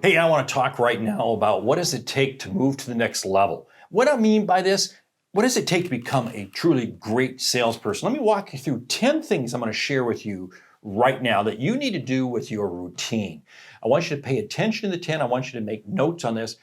Hey, I want to talk right now about what does it take to move to the next level. What I mean by this, what does it take to become a truly great salesperson? Let me walk you through 10 things I'm going to share with you right now that you need to do with your routine. I want you to pay attention to the 10. I want you to make notes on this.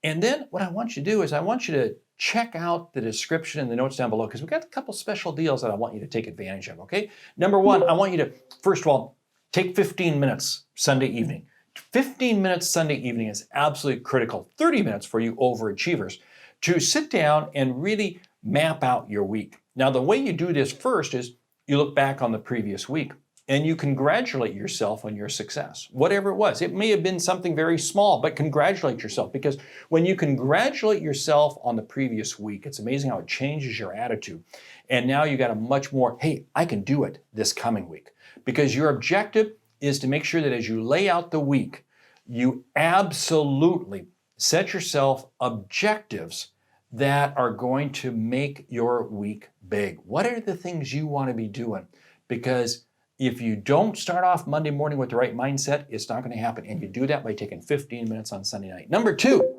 And then what I want you to do is I want you to check out the description and the notes down below because we've got a couple special deals that I want you to take advantage of, okay? Number one, I want you to, first of all, take 15 minutes Sunday evening. 15 minutes Sunday evening is absolutely critical. 30 minutes for you overachievers to sit down and really map out your week. Now, the way you do this first is you look back on the previous week and you congratulate yourself on your success, whatever it was. It may have been something very small, but congratulate yourself, because when you congratulate yourself on the previous week, it's amazing how it changes your attitude. And now you got a much more, hey, I can do it this coming week, because your objective is to make sure that as you lay out the week, you absolutely set yourself objectives that are going to make your week big. What are the things you want to be doing? Because if you don't start off Monday morning with the right mindset, it's not going to happen. And you do that by taking 15 minutes on Sunday night. Number two,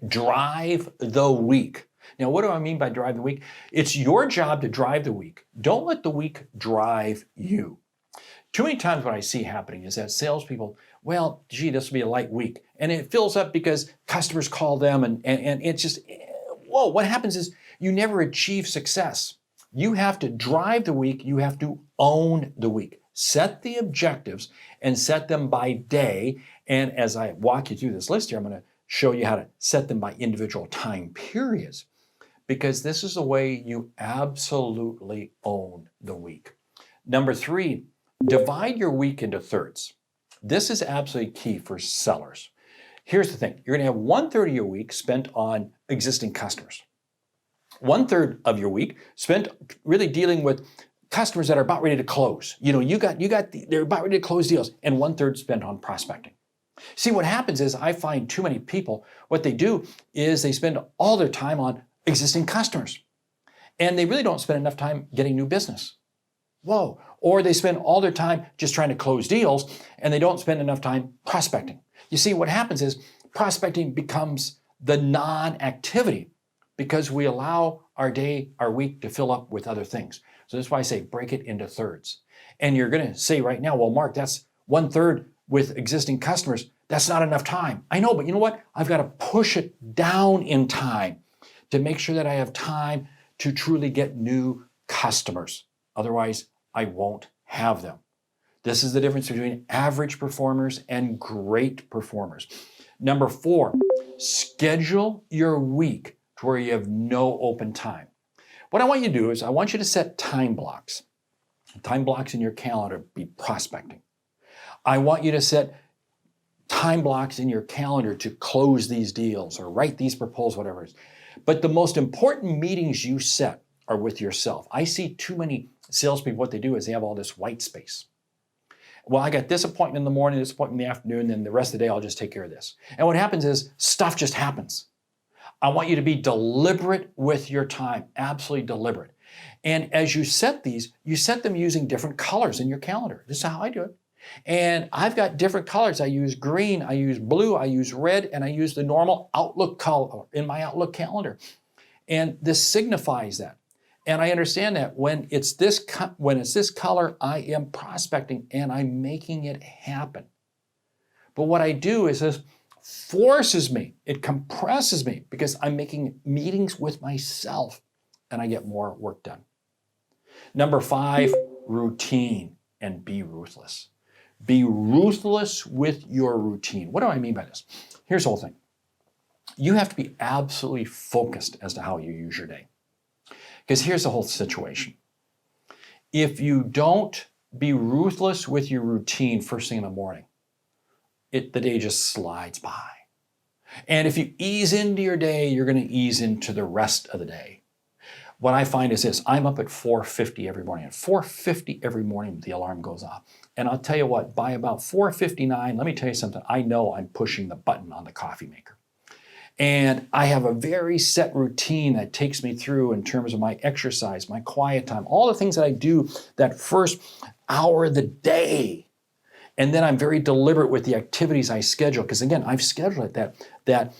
drive the week. Now, what do I mean by drive the week? It's your job to drive the week. Don't let the week drive you. Too many times what I see happening is that salespeople, well, gee, this will be a light week. And it fills up because customers call them and it's just, whoa, what happens is you never achieve success. You have to drive the week. You have to own the week. Set the objectives and set them by day. And as I walk you through this list here, I'm going to show you how to set them by individual time periods, because this is the way you absolutely own the week. Number three, divide your week into thirds. This is absolutely key for sellers. Here's the thing. You're going to have 1/3 of your week spent on existing customers. 1/3 of your week spent really dealing with customers that are about ready to close. You know, they're about ready to close deals, and 1/3 spent on prospecting. See, what happens is I find too many people, what they do is they spend all their time on existing customers, and they really don't spend enough time getting new business. Whoa. Or they spend all their time just trying to close deals, and they don't spend enough time prospecting. You see, what happens is prospecting becomes the non-activity because we allow our day, our week to fill up with other things. So that's why I say break it into thirds. And you're going to say right now, well, Mark, that's 1/3 with existing customers. That's not enough time. I know, but you know what? I've got to push it down in time to make sure that I have time to truly get new customers. Otherwise, I won't have them. This is the difference between average performers and great performers. Number four, schedule your week to where you have no open time. What I want you to do is I want you to set time blocks. Time blocks in your calendar be prospecting. I want you to set time blocks in your calendar to close these deals or write these proposals, whatever it is. But the most important meetings you set are with yourself. I see too many salespeople, what they do is they have all this white space. Well, I got this appointment in the morning, this appointment in the afternoon, then the rest of the day I'll just take care of this. And what happens is stuff just happens. I want you to be deliberate with your time, absolutely deliberate. And as you set these, you set them using different colors in your calendar. This is how I do it. And I've got different colors. I use green, I use blue, I use red, and I use the normal Outlook color in my Outlook calendar. And this signifies that. And I understand that when it's this color, I am prospecting and I'm making it happen. But what I do is this forces me, it compresses me because I'm making meetings with myself and I get more work done. Number five, routine and be ruthless. Be ruthless with your routine. What do I mean by this? Here's the whole thing. You have to be absolutely focused as to how you use your day. Because here's the whole situation. If you don't be ruthless with your routine first thing in the morning, the day just slides by. And if you ease into your day, you're going to ease into the rest of the day. What I find is this, I'm up at 4:50 every morning. At 4:50 every morning, the alarm goes off. And I'll tell you what, by about 4:59, let me tell you something, I know I'm pushing the button on the coffee maker. And I have a very set routine that takes me through in terms of my exercise, my quiet time, all the things that I do that first hour of the day. And then I'm very deliberate with the activities I schedule. Because again, I've scheduled it that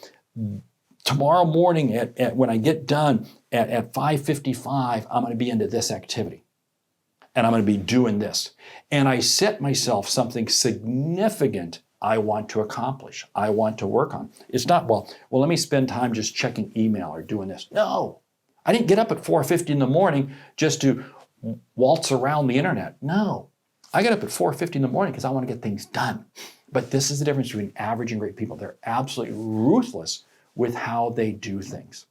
tomorrow morning when I get done at 5:55, I'm going to be into this activity. And I'm going to be doing this. And I set myself something significant I want to accomplish, I want to work on. It's not, well, let me spend time just checking email or doing this. No, I didn't get up at 4:50 in the morning just to waltz around the internet. No, I get up at 4:50 in the morning because I want to get things done. But this is the difference between average and great people. They're absolutely ruthless with how they do things.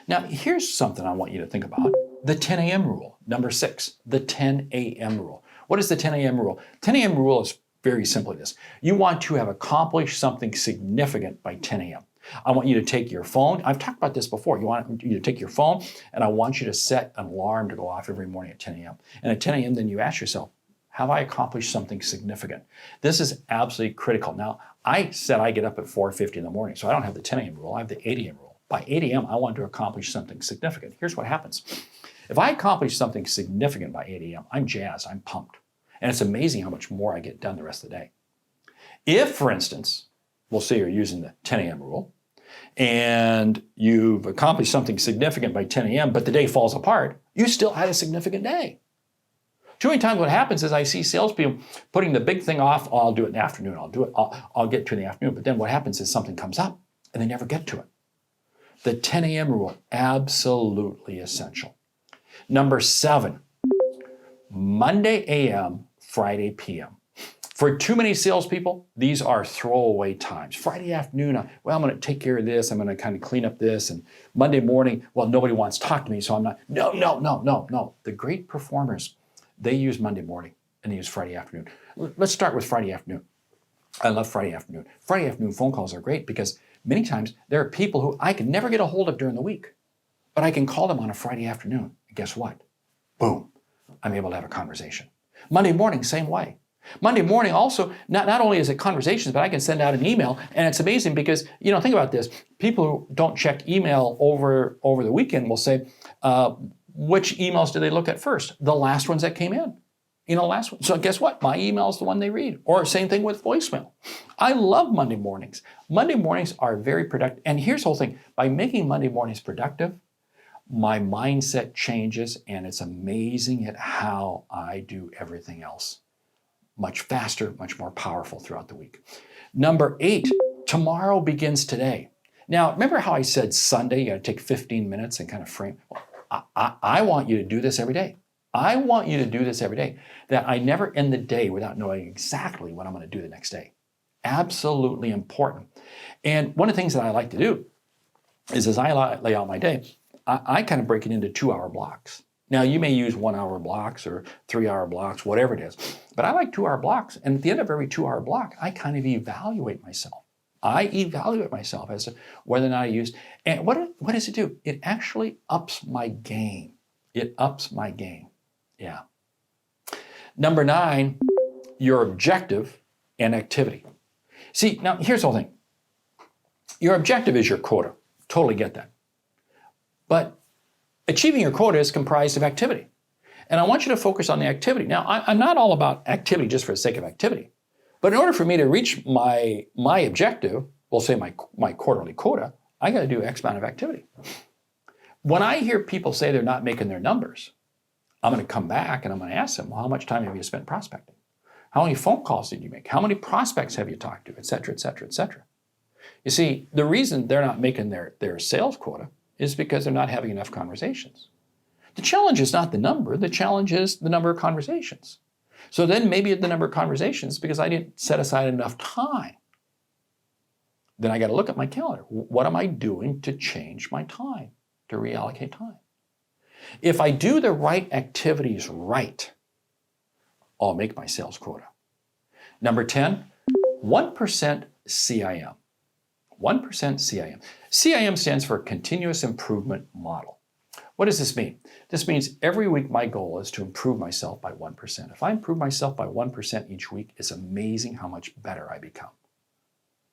Now, here's something I want you to think about. The 10 a.m. rule, number 6, the 10 a.m. rule. What is the 10 a.m. rule? 10 a.m. rule is very simply this. You want to have accomplished something significant by 10 a.m. I want you to take your phone. I've talked about this before. You want you to take your phone, and I want you to set an alarm to go off every morning at 10 a.m. And at 10 a.m., then you ask yourself, have I accomplished something significant? This is absolutely critical. Now, I said I get up at 4:50 in the morning, so I don't have the 10 a.m. rule. I have the 8 a.m. rule. By 8 a.m., I want to accomplish something significant. Here's what happens. If I accomplish something significant by 8 a.m., I'm jazzed, I'm pumped. And it's amazing how much more I get done the rest of the day. If, for instance, we'll say you're using the 10 a.m. rule, and you've accomplished something significant by 10 a.m., but the day falls apart, you still had a significant day. Too many times what happens is I see salespeople putting the big thing off, oh, I'll do it in the afternoon, I'll get to it in the afternoon, but then what happens is something comes up and they never get to it. The 10 a.m. rule, absolutely essential. Number 7, Monday a.m., Friday p.m. For too many salespeople, these are throwaway times. Friday afternoon, I'm going to take care of this. I'm going to kind of clean up this. And Monday morning, well, nobody wants to talk to me, so I'm not. No. The great performers, they use Monday morning and they use Friday afternoon. Let's start with Friday afternoon. I love Friday afternoon. Friday afternoon phone calls are great because many times there are people who I can never get a hold of during the week, but I can call them on a Friday afternoon. And guess what? Boom, I'm able to have a conversation. Monday morning, same way. Monday morning also, not only is it conversations, but I can send out an email. And it's amazing because, think about this. People who don't check email over the weekend will say, which emails do they look at first? The last ones that came in. Last one. So guess what? My email is the one they read. Or same thing with voicemail. I love Monday mornings. Monday mornings are very productive. And here's the whole thing. By making Monday mornings productive, my mindset changes, and it's amazing at how I do everything else. Much faster, much more powerful throughout the week. Number 8, tomorrow begins today. Now, remember how I said Sunday, you got to take 15 minutes and kind of frame? Well, I want you to do this every day. I want you to do this every day, that I never end the day without knowing exactly what I'm going to do the next day. Absolutely important. And one of the things that I like to do is as I lay out my day, I kind of break it into 2-hour blocks. Now, you may use 1-hour blocks or 3-hour blocks, whatever it is, but I like 2-hour blocks. And at the end of every 2-hour block, I kind of evaluate myself. I evaluate myself as to whether or not I used, and what does it do? It actually ups my game. It ups my game. Yeah. Number 9, your objective and activity. See, now here's the whole thing. Your objective is your quota. Totally get that. But achieving your quota is comprised of activity. And I want you to focus on the activity. Now, I'm not all about activity just for the sake of activity. But in order for me to reach my objective, we'll say my quarterly quota, I got to do X amount of activity. When I hear people say they're not making their numbers, I'm going to come back and I'm going to ask them, well, how much time have you spent prospecting? How many phone calls did you make? How many prospects have you talked to, et cetera, et cetera, et cetera? You see, the reason they're not making their sales quota is because they're not having enough conversations. The challenge is not the number. The challenge is the number of conversations. So then maybe the number of conversations because I didn't set aside enough time. Then I got to look at my calendar. What am I doing to change my time, to reallocate time? If I do the right activities right, I'll make my sales quota. Number 10, 1% CIM. 1% CIM. CIM stands for Continuous Improvement Model. What does this mean? This means every week my goal is to improve myself by 1%. If I improve myself by 1% each week, it's amazing how much better I become.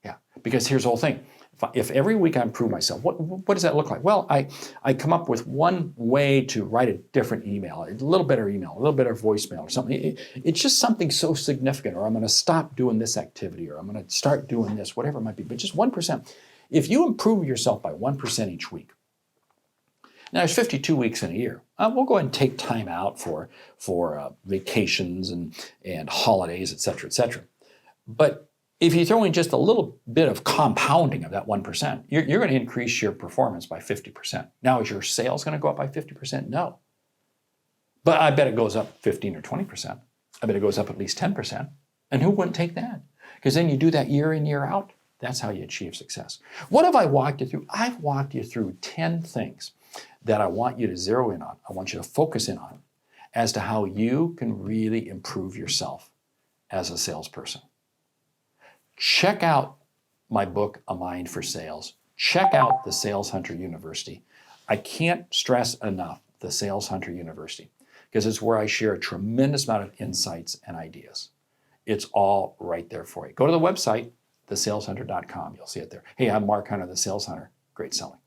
Yeah, because here's the whole thing. If every week I improve myself, what does that look like? Well, I come up with one way to write a different email, a little better email, a little better voicemail or something. It's just something so significant, or I'm going to stop doing this activity, or I'm going to start doing this, whatever it might be, but just 1%. If you improve yourself by 1% each week, now there's 52 weeks in a year. We'll go ahead and take time out for vacations and holidays, et cetera, et cetera. But if you throw in just a little bit of compounding of that 1%, you're going to increase your performance by 50%. Now, is your sales going to go up by 50%? No. But I bet it goes up 15 or 20%. I bet it goes up at least 10%. And who wouldn't take that? Because then you do that year in, year out. That's how you achieve success. What have I walked you through? I've walked you through 10 things that I want you to zero in on. I want you to focus in on as to how you can really improve yourself as a salesperson. Check out my book, A Mind for Sales. Check out the Sales Hunter University. I can't stress enough the Sales Hunter University because it's where I share a tremendous amount of insights and ideas. It's all right there for you. Go to the website, thesaleshunter.com. You'll see it there. Hey, I'm Mark Hunter, the Sales Hunter. Great selling.